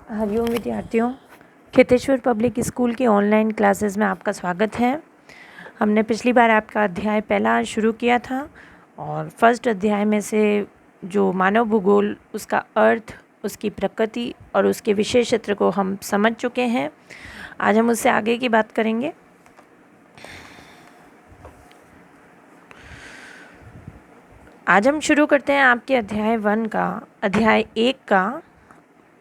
हरिओम विद्यार्थियों, Kheteshwar public school की online classes में आपका स्वागत है। हमने पिछली बार आपका अध्याय पहला शुरू किया था और फर्स्ट अध्याय में से जो मानव भूगोल, उसका अर्थ, उसकी प्रकृति और उसके विषय क्षेत्र को हम समझ चुके हैं। आज हम उससे आगे की बात करेंगे। आज हम शुरू करते हैं आपके अध्याय 1 का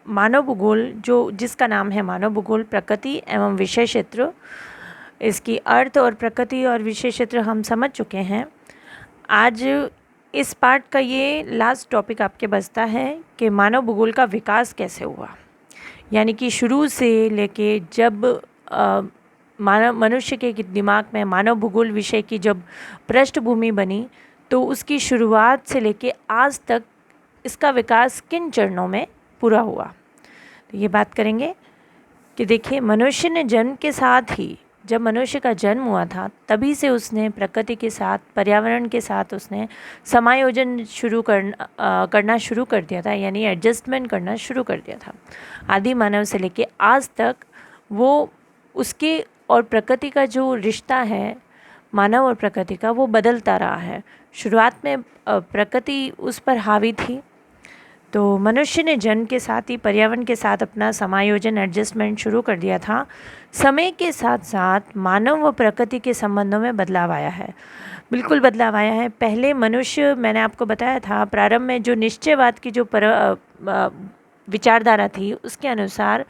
मानव भूगोल, जिसका नाम है मानव भूगोल, प्रकृति एवं विषय क्षेत्र। इसकी अर्थ और प्रकृति और विषय क्षेत्र हम समझ चुके हैं। आज इस पार्ट का ये लास्ट टॉपिक आपके बचता है कि मानव भूगोल का विकास कैसे हुआ, यानी कि शुरू से लेके जब मनुष्य के दिमाग में मानव भूगोल विषय की जब पृष्ठभूमि बनी, तो उसकी शुरुआत से लेके आज तक इसका विकास किन चरणों में पूरा हुआ। तो ये बात करेंगे कि देखिए, मनुष्य ने जन्म के साथ ही, जब मनुष्य का जन्म हुआ था तभी से उसने प्रकृति के साथ, पर्यावरण के साथ उसने समायोजन करना शुरू कर दिया था, यानी एडजस्टमेंट करना शुरू कर दिया था। आदि मानव से लेके आज तक वो उसके और प्रकृति का जो रिश्ता है, मानव और प्रकृति का, वो बदलता रहा है। शुरुआत में प्रकृति उस पर हावी थी, तो मनुष्य ने जन्म के साथ ही पर्यावरण के साथ अपना समायोजन, एडजस्टमेंट शुरू कर दिया था। समय के साथ साथ मानव व प्रकृति के संबंधों में बदलाव आया है, बिल्कुल बदलाव आया है। पहले मनुष्य, मैंने आपको बताया था प्रारंभ में, जो निश्चयवाद की जो विचारधारा थी, उसके अनुसार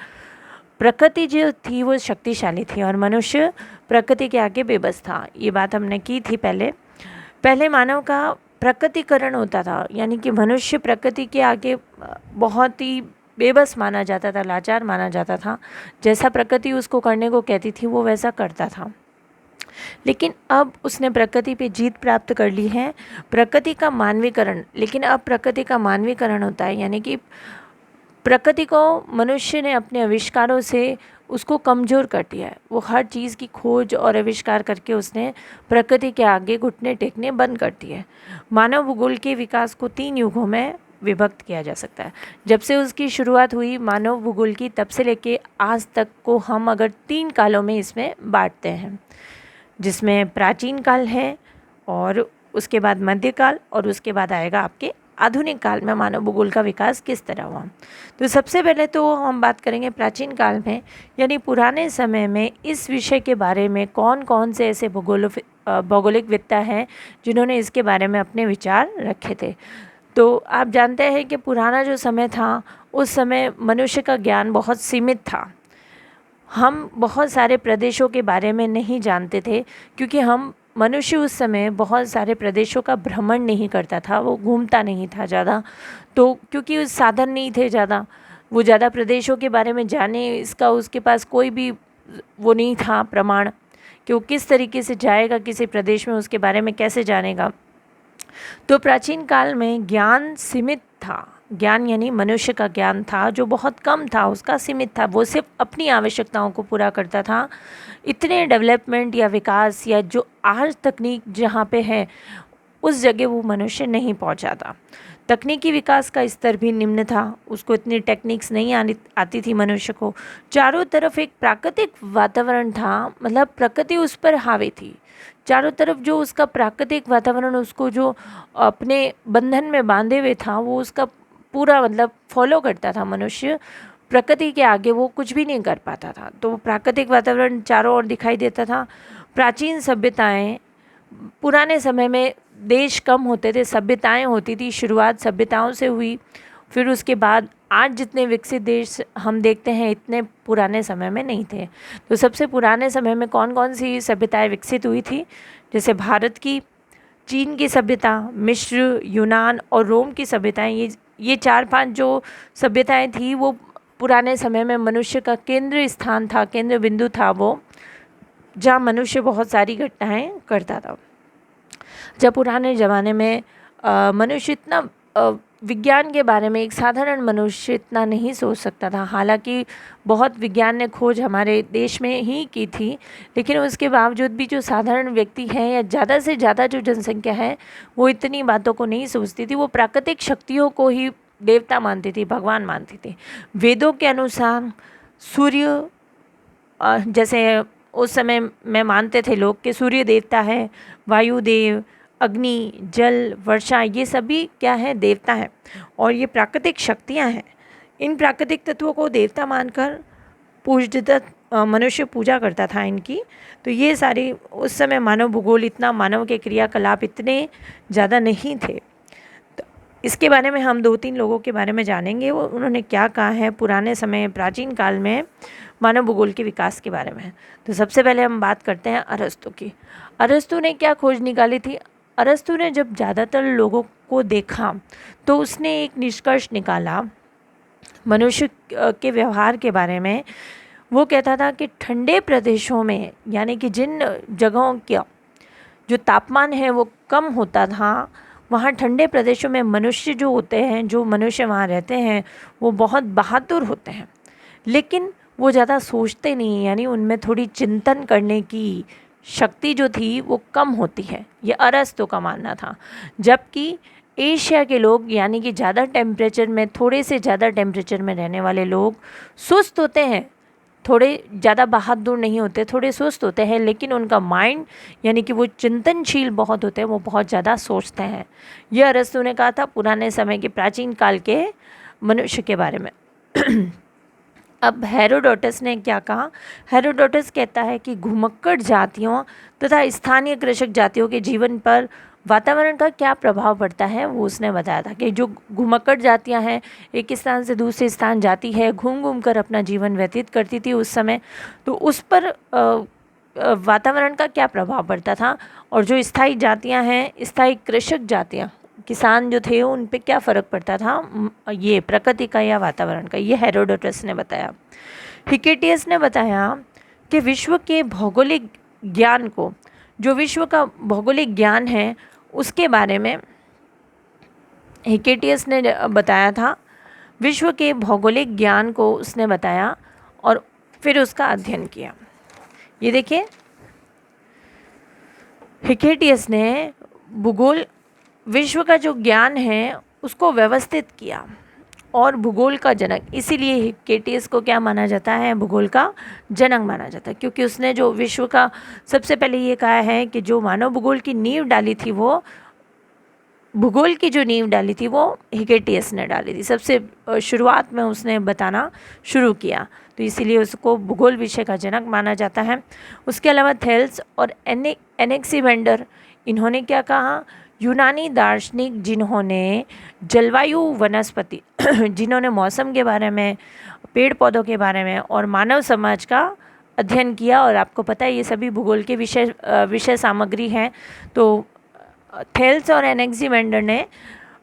प्रकृति जो थी वो शक्तिशाली थी और मनुष्य प्रकृति के आगे बेबस था। ये बात हमने की थी पहले मानव का प्रकृतिकरण होता था, यानी कि मनुष्य प्रकृति के आगे बहुत ही बेबस माना जाता था, लाचार माना जाता था। जैसा प्रकृति उसको करने को कहती थी वो वैसा करता था। लेकिन अब उसने प्रकृति पे जीत प्राप्त कर ली है, प्रकृति का मानवीकरण। लेकिन अब प्रकृति का मानवीकरण होता है, यानी कि प्रकृति को मनुष्य ने अपने आविष्कारों से उसको कमज़ोर कर दिया है। वो हर चीज़ की खोज और आविष्कार करके उसने प्रकृति के आगे घुटने टेकने बंद कर दिए। मानव भूगोल के विकास को 3 युगों में विभक्त किया जा सकता है। जब से उसकी शुरुआत हुई मानव भूगोल की, तब से लेके आज तक को हम अगर 3 कालों में इसमें बांटते हैं, जिसमें प्राचीन काल है और उसके बाद मध्यकाल और उसके बाद आएगा आपके आधुनिक काल में मानव भूगोल का विकास किस तरह हुआ। तो सबसे पहले तो हम बात करेंगे प्राचीन काल में, यानी पुराने समय में इस विषय के बारे में कौन कौन से ऐसे भौगोलिकविद्ता हैं जिन्होंने इसके बारे में अपने विचार रखे थे। तो आप जानते हैं कि पुराना जो समय था, उस समय मनुष्य का ज्ञान बहुत सीमित था। हम बहुत सारे प्रदेशों के बारे में नहीं जानते थे, क्योंकि मनुष्य उस समय बहुत सारे प्रदेशों का भ्रमण नहीं करता था, वो घूमता नहीं था ज़्यादा। तो क्योंकि उस साधन नहीं थे ज़्यादा, वो ज़्यादा प्रदेशों के बारे में जाने इसका उसके पास कोई भी वो नहीं था प्रमाण कि वो किस तरीके से जाएगा किसी प्रदेश में, उसके बारे में कैसे जानेगा। तो प्राचीन काल में ज्ञान सीमित था। ज्ञान यानी मनुष्य का ज्ञान था जो बहुत कम था, उसका सीमित था। वो सिर्फ अपनी आवश्यकताओं को पूरा करता था। इतने डेवलपमेंट या विकास या जो आज तकनीक जहाँ पे है, उस जगह वो मनुष्य नहीं पहुँचा था। तकनीकी विकास का स्तर भी निम्न था, उसको इतनी टेक्निक्स नहीं आती थी मनुष्य को। चारों तरफ एक प्राकृतिक वातावरण था, मतलब प्रकृति उस पर हावी थी। चारों तरफ जो उसका प्राकृतिक वातावरण उसको जो अपने बंधन में बांधे हुए था, वो उसका पूरा मतलब फॉलो करता था मनुष्य। प्रकृति के आगे वो कुछ भी नहीं कर पाता था। तो प्राकृतिक वातावरण चारों ओर दिखाई देता था। प्राचीन सभ्यताएं, पुराने समय में देश कम होते थे, सभ्यताएं होती थी। शुरुआत सभ्यताओं से हुई, फिर उसके बाद आज जितने विकसित देश हम देखते हैं, इतने पुराने समय में नहीं थे। तो सबसे पुराने समय में कौन कौन सी सभ्यताएं विकसित हुई थी? जैसे भारत की, चीन की सभ्यता, मिस्र, यूनान और रोम की सभ्यताएं, ये 4-5 जो सभ्यताएं थी, वो पुराने समय में मनुष्य का केंद्र स्थान था, केंद्र बिंदु था वो, जहाँ मनुष्य बहुत सारी घटनाएं करता था। जब पुराने ज़माने में मनुष्य इतना विज्ञान के बारे में, एक साधारण मनुष्य इतना नहीं सोच सकता था। हालांकि बहुत विज्ञान ने खोज हमारे देश में ही की थी, लेकिन उसके बावजूद भी जो साधारण व्यक्ति हैं या ज़्यादा से ज़्यादा जो जनसंख्या है, वो इतनी बातों को नहीं सोचती थी। वो प्राकृतिक शक्तियों को ही देवता मानती थी, भगवान मानती थी। वेदों के अनुसार सूर्य, जैसे उस समय में मानते थे लोग कि सूर्य देवता है, वायुदेव, अग्नि, जल, वर्षा, ये सभी क्या है, देवता हैं और ये प्राकृतिक शक्तियाँ हैं। इन प्राकृतिक तत्वों को देवता मानकर पूजता मनुष्य पूजा करता था इनकी। तो ये सारी उस समय मानव भूगोल इतना, मानव के क्रियाकलाप इतने ज़्यादा नहीं थे। तो इसके बारे में हम 2-3 लोगों के बारे में जानेंगे, वो उन्होंने क्या कहा है पुराने समय, प्राचीन काल में मानव भूगोल के विकास के बारे में। तो सबसे पहले हम बात करते हैं अरस्तु की। अरस्तु ने क्या खोज निकाली थी? अरस्तु ने जब ज़्यादातर लोगों को देखा तो उसने एक निष्कर्ष निकाला मनुष्य के व्यवहार के बारे में। वो कहता था कि ठंडे प्रदेशों में, यानी कि जिन जगहों का जो तापमान है वो कम होता था, वहाँ ठंडे प्रदेशों में मनुष्य जो होते हैं, जो मनुष्य वहाँ रहते हैं, वो बहुत बहादुर होते हैं, लेकिन वो ज़्यादा सोचते नहीं, यानी उनमें थोड़ी चिंतन करने की शक्ति जो थी वो कम होती है। ये अरस्तु का मानना था। जबकि एशिया के लोग, यानी कि ज़्यादा टेम्परेचर में, थोड़े से ज़्यादा टेम्परेचर में रहने वाले लोग सुस्त होते हैं, थोड़े ज़्यादा बहादुर नहीं होते, थोड़े सुस्त होते हैं, लेकिन उनका माइंड, यानी कि वो चिंतनशील बहुत होते हैं, वो बहुत ज़्यादा सोचते हैं। यह अरस्तु ने कहा था पुराने समय के, प्राचीन काल के मनुष्य के बारे में। अब हेरोडोटस ने क्या कहा? हेरोडोटस कहता है कि घुमक्कड़ जातियों तथा स्थानीय कृषक जातियों के जीवन पर वातावरण का क्या प्रभाव पड़ता है, वो उसने बताया था कि जो घुमक्कड़ जातियां हैं, एक स्थान से दूसरे स्थान जाती है, घूम घूम कर अपना जीवन व्यतीत करती थी उस समय, तो उस पर वातावरण का क्या प्रभाव पड़ता था। और जो स्थायी जातियां हैं, स्थायी कृषक जातियां, किसान जो थे, उन पे क्या फ़र्क पड़ता था, ये प्रकृति का या वातावरण का, ये हेरोडोटस ने बताया। हिकेटियस ने बताया कि विश्व के भौगोलिक ज्ञान को, जो विश्व का भौगोलिक ज्ञान है उसके बारे में हिकेटियस ने बताया था। विश्व के भौगोलिक ज्ञान को उसने बताया और फिर उसका अध्ययन किया। ये देखिए, हिकेटियस ने भूगोल, विश्व का जो ज्ञान है उसको व्यवस्थित किया और भूगोल का जनक, इसीलिए हिकेटियस को क्या माना जाता है, भूगोल का जनक माना जाता है, क्योंकि उसने जो विश्व का सबसे पहले ये कहा है कि जो मानव भूगोल की नींव डाली थी, वो भूगोल की जो नींव डाली थी वो हिकेटियस ने डाली थी। सबसे शुरुआत में उसने बताना शुरू किया, तो इसीलिए उसको भूगोल विषय का जनक माना जाता है। उसके अलावा थेल्स और एनेक्सीमेंडर, इन्होंने क्या कहा, यूनानी दार्शनिक जिन्होंने जलवायु, वनस्पति जिन्होंने मौसम के बारे में, पेड़ पौधों के बारे में और मानव समाज का अध्ययन किया। और आपको पता है ये सभी भूगोल के विषय सामग्री हैं। तो थेल्स और एनेक्सीमेंडर ने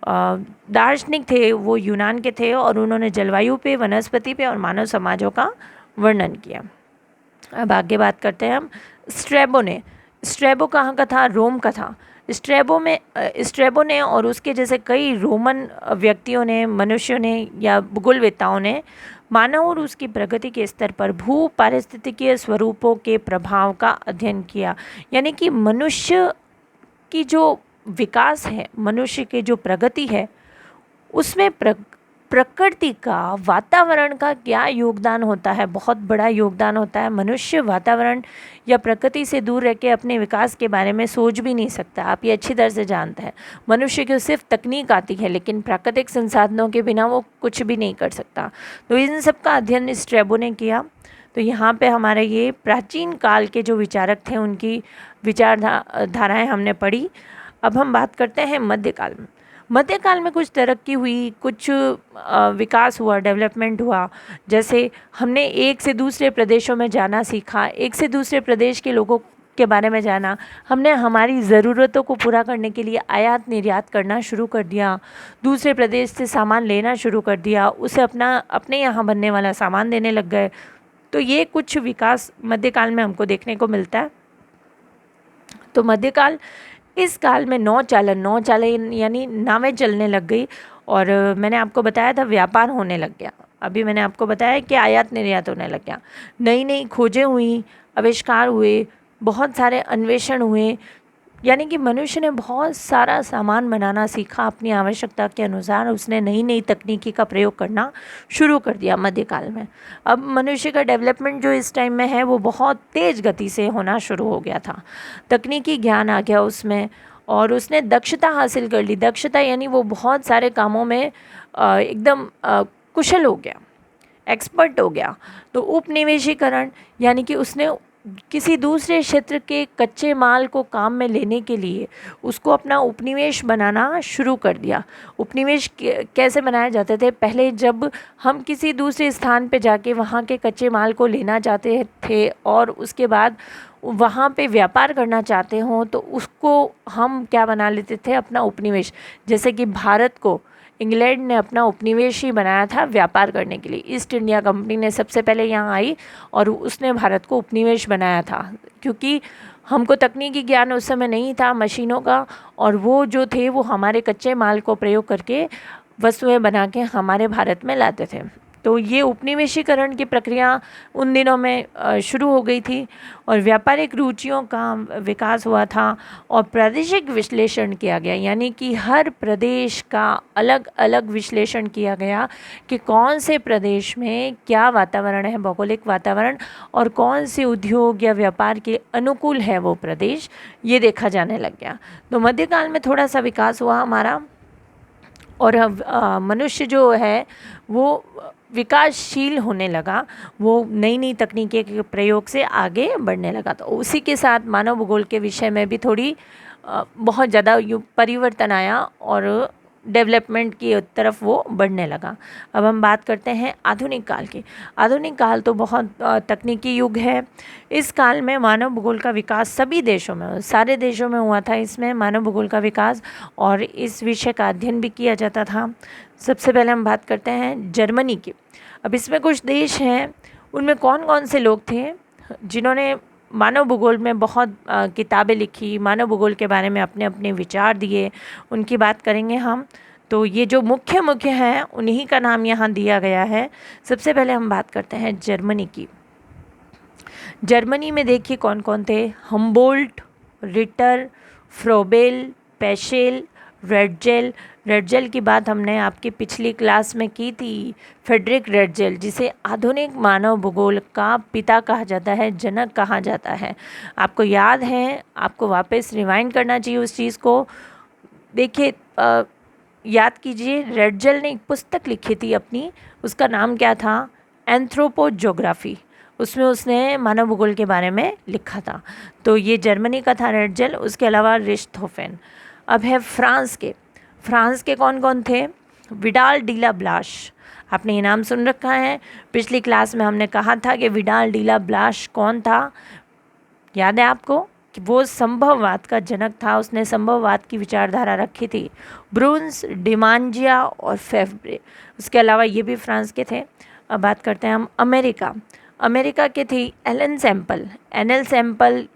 दार्शनिक थे, वो यूनान के थे और उन्होंने जलवायु पे, वनस्पति पे और मानव समाजों का वर्णन किया। अब आगे बात करते हैं हम। स्ट्रैबो कहाँ का था? रोम का था। स्ट्रैबो ने और उसके जैसे कई रोमन व्यक्तियों ने, मनुष्यों ने या भूगोलवेत्ताओं ने मानव और उसकी प्रगति के स्तर पर भू पारिस्थितिकीय स्वरूपों के प्रभाव का अध्ययन किया। यानी कि मनुष्य की जो विकास है, मनुष्य की जो प्रगति है, उसमें प्रकृति का, वातावरण का क्या योगदान होता है, बहुत बड़ा योगदान होता है। मनुष्य वातावरण या प्रकृति से दूर रह के अपने विकास के बारे में सोच भी नहीं सकता। आप ये अच्छी तरह से जानते हैं। मनुष्य को सिर्फ तकनीक आती है, लेकिन प्राकृतिक संसाधनों के बिना वो कुछ भी नहीं कर सकता। तो इन सब का अध्ययन स्ट्रैबो ने किया। तो यहाँ पे हमारे ये प्राचीन काल के जो विचारक थे, उनकी विचारधाराएँ हमने पढ़ी। अब हम बात करते हैं मध्यकाल में। मध्यकाल में कुछ तरक्की हुई, कुछ विकास हुआ, डेवलपमेंट हुआ। जैसे हमने एक से दूसरे प्रदेशों में जाना सीखा, एक से दूसरे प्रदेश के लोगों के बारे में जाना, हमने हमारी ज़रूरतों को पूरा करने के लिए आयात निर्यात करना शुरू कर दिया, दूसरे प्रदेश से सामान लेना शुरू कर दिया, उसे अपने यहाँ बनने वाला सामान देने लग गए। तो ये कुछ विकास मध्यकाल में हमको देखने को मिलता है। तो मध्यकाल, इस काल में नौचालन यानी नावें चलने लग गई और मैंने आपको बताया था व्यापार होने लग गया। अभी मैंने आपको बताया कि आयात निर्यात होने लग गया। नई नई खोजें हुई, आविष्कार हुए, बहुत सारे अन्वेषण हुए, यानी कि मनुष्य ने बहुत सारा सामान बनाना सीखा अपनी आवश्यकता के अनुसार। उसने नई नई तकनीकी का प्रयोग करना शुरू कर दिया मध्यकाल में। अब मनुष्य का डेवलपमेंट जो इस टाइम में है वो बहुत तेज़ गति से होना शुरू हो गया था। तकनीकी ज्ञान आ गया उसमें और उसने दक्षता हासिल कर ली। दक्षता यानी वो बहुत सारे कामों में एकदम कुशल हो गया, एक्सपर्ट हो गया। तो उपनिवेशीकरण यानी कि उसने किसी दूसरे क्षेत्र के कच्चे माल को काम में लेने के लिए उसको अपना उपनिवेश बनाना शुरू कर दिया। उपनिवेश कैसे बनाए जाते थे? पहले जब हम किसी दूसरे स्थान पे जाके वहाँ के कच्चे माल को लेना चाहते थे और उसके बाद वहाँ पे व्यापार करना चाहते हों तो उसको हम क्या बना लेते थे? अपना उपनिवेश। जैसे कि भारत को इंग्लैंड ने अपना उपनिवेश ही बनाया था व्यापार करने के लिए। ईस्ट इंडिया कंपनी ने सबसे पहले यहाँ आई और उसने भारत को उपनिवेश बनाया था, क्योंकि हमको तकनीकी ज्ञान उस समय नहीं था मशीनों का, और वो जो थे वो हमारे कच्चे माल को प्रयोग करके वस्तुएं बना के हमारे भारत में लाते थे। तो ये उपनिवेशीकरण की प्रक्रिया उन दिनों में शुरू हो गई थी और व्यापारिक रुचियों का विकास हुआ था और प्रादेशिक विश्लेषण किया गया। यानी कि हर प्रदेश का अलग अलग विश्लेषण किया गया कि कौन से प्रदेश में क्या वातावरण है, भौगोलिक वातावरण, और कौन से उद्योग या व्यापार के अनुकूल है वो प्रदेश, ये देखा जाने लग गया। तो मध्यकाल में थोड़ा सा विकास हुआ हमारा और मनुष्य जो है वो विकासशील होने लगा। वो नई नई तकनीकी के प्रयोग से आगे बढ़ने लगा। तो उसी के साथ मानव भूगोल के विषय में भी थोड़ी बहुत ज़्यादा परिवर्तन आया और डेवलपमेंट की तरफ वो बढ़ने लगा। अब हम बात करते हैं आधुनिक काल की। आधुनिक काल तो बहुत तकनीकी युग है। इस काल में मानव भूगोल का विकास सभी देशों में, सारे देशों में हुआ था। इसमें मानव भूगोल का विकास और इस विषय का अध्ययन भी किया जाता था। सबसे पहले हम बात करते हैं जर्मनी की। अब इसमें कुछ देश हैं, उनमें कौन कौन से लोग थे जिन्होंने मानव भूगोल में बहुत किताबें लिखी, मानव भूगोल के बारे में अपने अपने विचार दिए, उनकी बात करेंगे हम। तो ये जो मुख्य मुख्य हैं उन्हीं का नाम यहाँ दिया गया है। सबसे पहले हम बात करते हैं जर्मनी की। जर्मनी में देखिए कौन कौन थे। Humboldt, Ritter, Froebel, Peschel, Ratzel. Ratzel की बात हमने आपकी पिछली क्लास में की थी। फ्रेडरिक रेडजेल, जिसे आधुनिक मानव भूगोल का पिता कहा जाता है, जनक कहा जाता है। आपको याद है, आपको वापस रिवाइंड करना चाहिए उस चीज़ को। देखिए याद कीजिए, रेडजेल ने एक पुस्तक लिखी थी अपनी, उसका नाम क्या था? एंथ्रोपोजोग्राफी। उसमें उसने मानव भूगोल के बारे में लिखा था। तो ये जर्मनी का था रेडजेल। उसके अलावा रिchthofen। अब है फ्रांस के। फ्रांस के कौन कौन थे? Vidal de la Blache. आपने ये नाम सुन रखा है। पिछली क्लास में हमने कहा था कि विडाल डी ला ब्लाश कौन था, याद है आपको? कि वो संभववाद का जनक था। उसने संभववाद की विचारधारा रखी थी। ब्रून्स, डिमांजिया और फेब्रे, उसके अलावा ये भी फ्रांस के थे। अब बात करते हैं हम अमेरिका। अमेरिका के थी एलन सैम्पल। एनएल सैम्पल,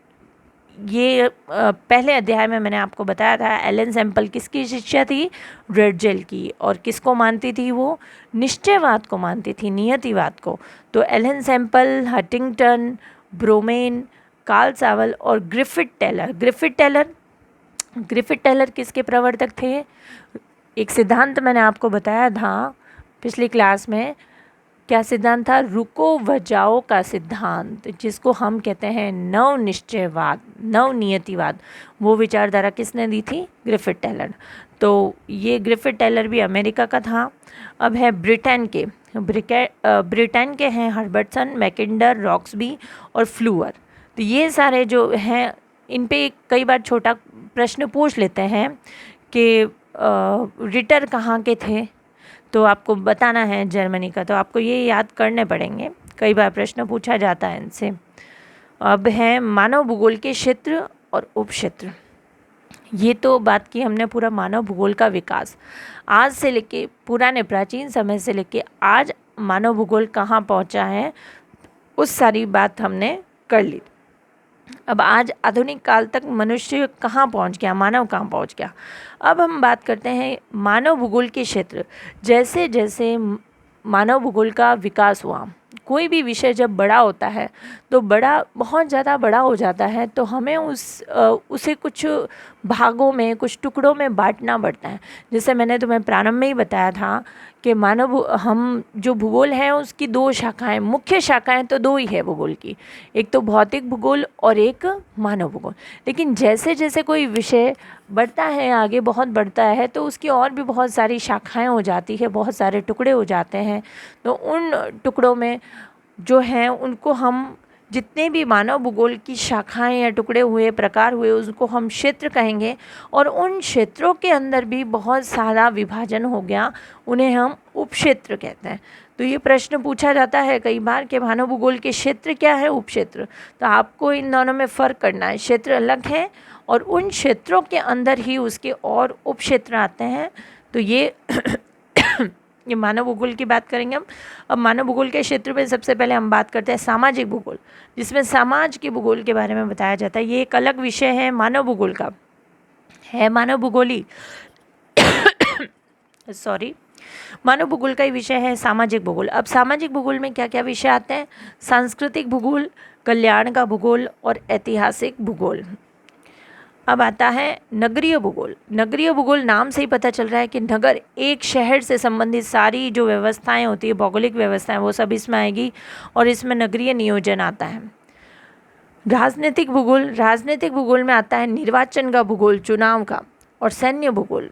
ये पहले अध्याय में मैंने आपको बताया था। एलन सैम्पल किसकी शिष्या थी? रेडजेल की। और किसको मानती थी वो? निश्चयवाद को मानती थी, नियतिवाद को। तो एलन सैम्पल, हंटिंगटन, ब्रोमेन, कार्ल सावल और ग्रिफिथ टेलर। ग्रिफिथ टेलर किसके प्रवर्तक थे? एक सिद्धांत मैंने आपको बताया था पिछली क्लास में। क्या सिद्धांत था? रुको बजाओ का सिद्धांत, जिसको हम कहते हैं नव निश्चयवाद, नव नियतिवाद। वो विचारधारा किसने दी थी? Griffith Taylor. तो ये ग्रिफिथ टेलर भी अमेरिका का था। अब है ब्रिटेन के। ब्रिटेन के हैं हर्बर्टसन, मैकिंडर, रॉक्सबी और फ्लूअर। तो ये सारे जो हैं, इन पे कई बार छोटा प्रश्न पूछ लेते हैं कि रिटर कहाँ के थे, तो आपको बताना है जर्मनी का। तो आपको ये याद करने पड़ेंगे, कई बार प्रश्न पूछा जाता है इनसे। अब है मानव भूगोल के क्षेत्र और उपक्षेत्र। ये तो बात की हमने पूरा मानव भूगोल का विकास, आज से लेके पुराने प्राचीन समय से लेके आज मानव भूगोल कहाँ पहुँचा है, उस सारी बात हमने कर ली। अब आज आधुनिक काल तक मनुष्य कहाँ पहुँच गया, मानव कहाँ पहुँच गया। अब हम बात करते हैं मानव भूगोल के क्षेत्र। जैसे जैसे मानव भूगोल का विकास हुआ, कोई भी विषय जब बड़ा होता है तो बहुत ज़्यादा बड़ा हो जाता है, तो हमें उसे कुछ भागों में, कुछ टुकड़ों में बांटना पड़ता है। जैसे मैंने तुम्हें प्रारंभ में ही बताया था कि हम जो भूगोल है उसकी 2 शाखाएं, मुख्य शाखाएं तो 2 ही है भूगोल की, एक तो भौतिक भूगोल और एक मानव भूगोल। लेकिन जैसे जैसे कोई विषय बढ़ता है, आगे बहुत बढ़ता है, तो उसकी और भी बहुत सारी शाखाएं हो जाती है, बहुत सारे टुकड़े हो जाते हैं। तो उन टुकड़ों में जो हैं उनको हम, जितने भी मानव भूगोल की शाखाएं या टुकड़े हुए, प्रकार हुए, उसको हम क्षेत्र कहेंगे। और उन क्षेत्रों के अंदर भी बहुत सारा विभाजन हो गया, उन्हें हम उपक्षेत्र कहते हैं। तो ये प्रश्न पूछा जाता है कई बार कि मानव भूगोल के क्षेत्र क्या है, उपक्षेत्र। तो आपको इन दोनों में फ़र्क करना है, क्षेत्र अलग है और उन क्षेत्रों के अंदर ही उसके और उपक्षेत्र आते हैं। तो ये ये मानव भूगोल की बात करेंगे हम। अब मानव भूगोल के क्षेत्र में सबसे पहले हम बात करते हैं सामाजिक भूगोल, जिसमें समाज के भूगोल के बारे में बताया जाता है। ये एक अलग विषय है मानव भूगोल का, है मानव भूगोली सॉरी, मानव भूगोल का ही विषय है सामाजिक भूगोल। अब सामाजिक भूगोल में क्या क्या विषय आते हैं? सांस्कृतिक भूगोल, कल्याण का भूगोल और ऐतिहासिक भूगोल। अब आता है नगरीय भूगोल। नगरीय भूगोल नाम से ही पता चल रहा है कि नगर, एक शहर से संबंधित सारी जो व्यवस्थाएं होती है, भौगोलिक व्यवस्थाएं, वो सब इसमें आएगी और इसमें नगरीय नियोजन आता है। राजनीतिक भूगोल, राजनीतिक भूगोल में आता है निर्वाचन का भूगोल, चुनाव का, और सैन्य भूगोल।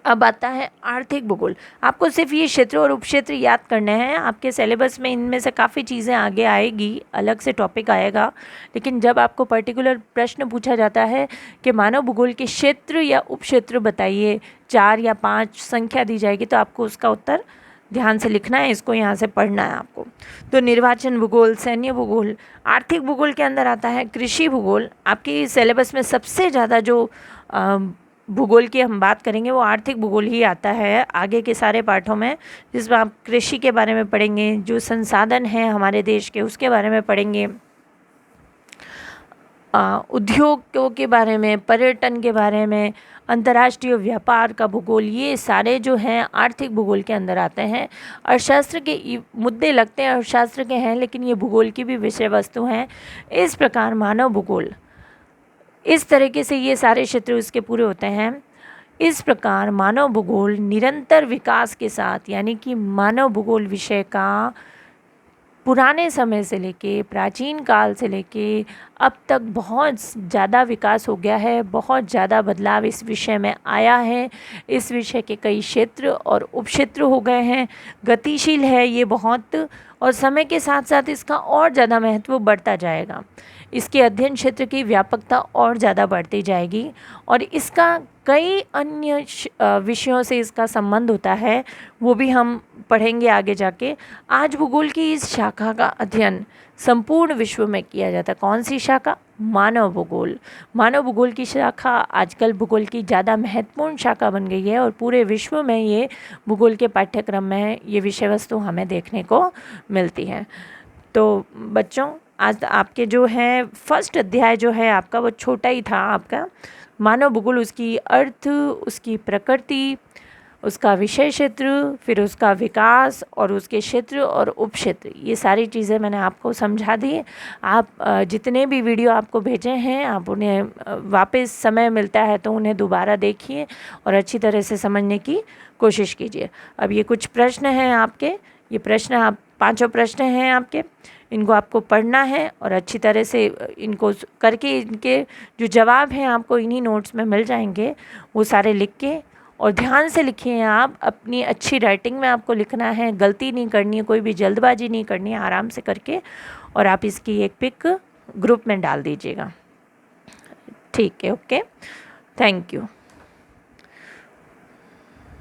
अब आता है आर्थिक भूगोल। आपको सिर्फ ये क्षेत्र और उपक्षेत्र याद करने हैं, आपके सिलेबस में इनमें से काफ़ी चीज़ें आगे आएगी, अलग से टॉपिक आएगा। लेकिन जब आपको पर्टिकुलर प्रश्न पूछा जाता है कि मानव भूगोल के क्षेत्र या उपक्षेत्र बताइए, 4 या 5 संख्या दी जाएगी, तो आपको उसका उत्तर ध्यान से लिखना है, इसको यहाँ से पढ़ना है आपको। तो निर्वाचन भूगोल, सैन्य भूगोल। आर्थिक भूगोल के अंदर आता है कृषि भूगोल। आपके सिलेबस में सबसे ज़्यादा जो भूगोल की हम बात करेंगे वो आर्थिक भूगोल ही आता है आगे के सारे पाठों में, जिसमें आप कृषि के बारे में पढ़ेंगे, जो संसाधन हैं हमारे देश के उसके बारे में पढ़ेंगे, उद्योगों के बारे में, पर्यटन के बारे में, अंतर्राष्ट्रीय व्यापार का भूगोल। ये सारे जो हैं आर्थिक भूगोल के अंदर आते हैं। अर्थशास्त्र के मुद्दे लगते हैं अर्थशास्त्र के हैं, लेकिन ये भूगोल की भी विषय वस्तु हैं। इस प्रकार मानव भूगोल, इस तरीके से ये सारे क्षेत्र इसके पूरे होते हैं। इस प्रकार मानव भूगोल निरंतर विकास के साथ, यानी कि मानव भूगोल विषय का पुराने समय से लेके, प्राचीन काल से लेके अब तक बहुत ज़्यादा विकास हो गया है, बहुत ज़्यादा बदलाव इस विषय में आया है। इस विषय के कई क्षेत्र और उपक्षेत्र हो गए हैं, गतिशील है ये बहुत, और समय के साथ साथ इसका और ज़्यादा महत्व बढ़ता जाएगा। इसके अध्ययन क्षेत्र की व्यापकता और ज़्यादा बढ़ती जाएगी और इसका कई अन्य विषयों से इसका संबंध होता है, वो भी हम पढ़ेंगे आगे जाके। आज भूगोल की इस शाखा का अध्ययन संपूर्ण विश्व में किया जाता है। कौन सी शाखा? मानव भूगोल। मानव भूगोल की शाखा आजकल भूगोल की ज़्यादा महत्वपूर्ण शाखा बन गई है और पूरे विश्व में ये भूगोल के पाठ्यक्रम में ये विषय वस्तु हमें देखने को मिलती है। तो बच्चों, आज आपके जो है फर्स्ट अध्याय जो है आपका वो छोटा ही था आपका, मानव भूगोल, उसकी अर्थ, उसकी प्रकृति, उसका विषय क्षेत्र, फिर उसका विकास और उसके क्षेत्र और उपक्षेत्र, ये सारी चीज़ें मैंने आपको समझा दी। आप जितने भी वीडियो आपको भेजे हैं आप उन्हें वापस समय मिलता है तो उन्हें दोबारा देखिए और अच्छी तरह से समझने की कोशिश कीजिए। अब ये कुछ प्रश्न हैं आपके, ये प्रश्न आप 5 प्रश्न हैं आपके, इनको आपको पढ़ना है और अच्छी तरह से इनको करके इनके जो जवाब हैं आपको इन्हीं नोट्स में मिल जाएंगे, वो सारे लिख के और ध्यान से लिखिए। आप अपनी अच्छी राइटिंग में आपको लिखना है, गलती नहीं करनी है, कोई भी जल्दबाजी नहीं करनी है, आराम से करके और आप इसकी एक पिक ग्रुप में डाल दीजिएगा। ठीक है, ओके, थैंक यू।